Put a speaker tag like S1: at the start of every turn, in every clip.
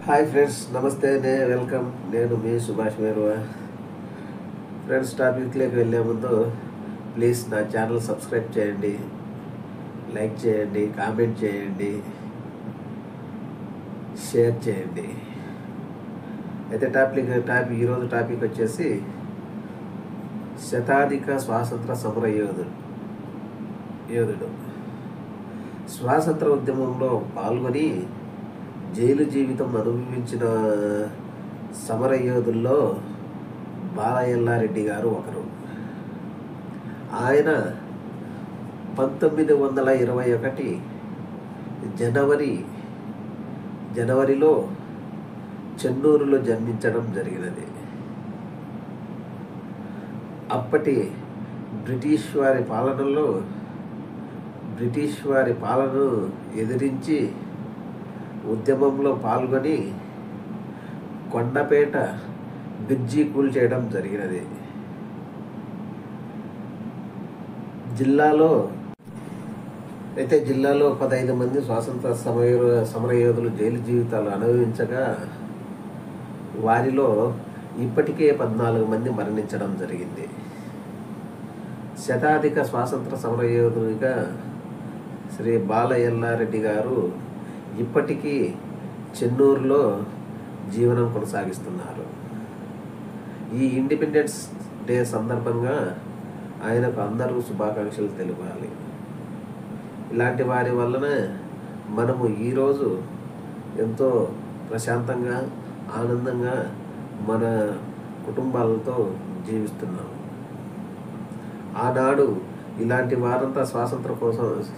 S1: Hi friends, నమస్తే, welcome. నేను మీ Subhash మేరువా. Friends, టాపిక్లోకి వెళ్ళే ముందు ప్లీజ్ నా ఛానల్ సబ్స్క్రైబ్ చేయండి, లైక్ చేయండి, కామెంట్ చేయండి, షేర్ చేయండి. అయితే ఈరోజు టాపిక్ వచ్చేసి శతాధిక స్వాతంత్ర సమర యోధుడు స్వాతంత్ర ఉద్యమంలో పాల్గొని జైలు జీవితం అనుభవించిన సమర యోధుల్లో బాలయల్లారెడ్డి గారు ఒకరు. ఆయన 1921 జనవరిలో చెన్నూరులో జన్మించడం జరిగినది. అప్పటి బ్రిటిష్ వారి పాలనను ఎదిరించి ఉద్యమంలో పాల్గొని కొండపేట బ్రిడ్జి కూల్చేయడం జరిగినది. జిల్లాలో 15 మంది స్వాతంత్ర సమరయోధులు జైలు జీవితాలు అనుభవించగా వారిలో ఇప్పటికే 14 మంది మరణించడం జరిగింది. శతాధిక స్వాతంత్ర సమరయోధుడిగా శ్రీ బాలయల్లారెడ్డి గారు ఇప్పటికీ చెన్నూరులో జీవనం కొనసాగిస్తున్నారు. ఈ ఇండిపెండెన్స్ డే సందర్భంగా ఆయనకు అందరూ శుభాకాంక్షలు తెలిపాలి. ఇలాంటి వారి వలన మనము ఈరోజు ఎంతో ప్రశాంతంగా, ఆనందంగా మన కుటుంబాలతో జీవిస్తున్నాం. ఆనాడు ఇలాంటి వారంతా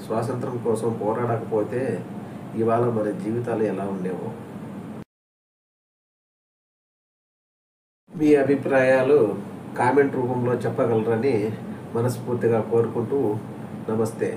S1: స్వాతంత్రం కోసం పోరాడకపోతే ఇవాళ మన జీవితాలు ఎలా ఉండేవో. మీ అభిప్రాయాలు కామెంట్ రూపంలో చెప్పగలరని మనస్ఫూర్తిగా కోరుకుంటూ నమస్తే.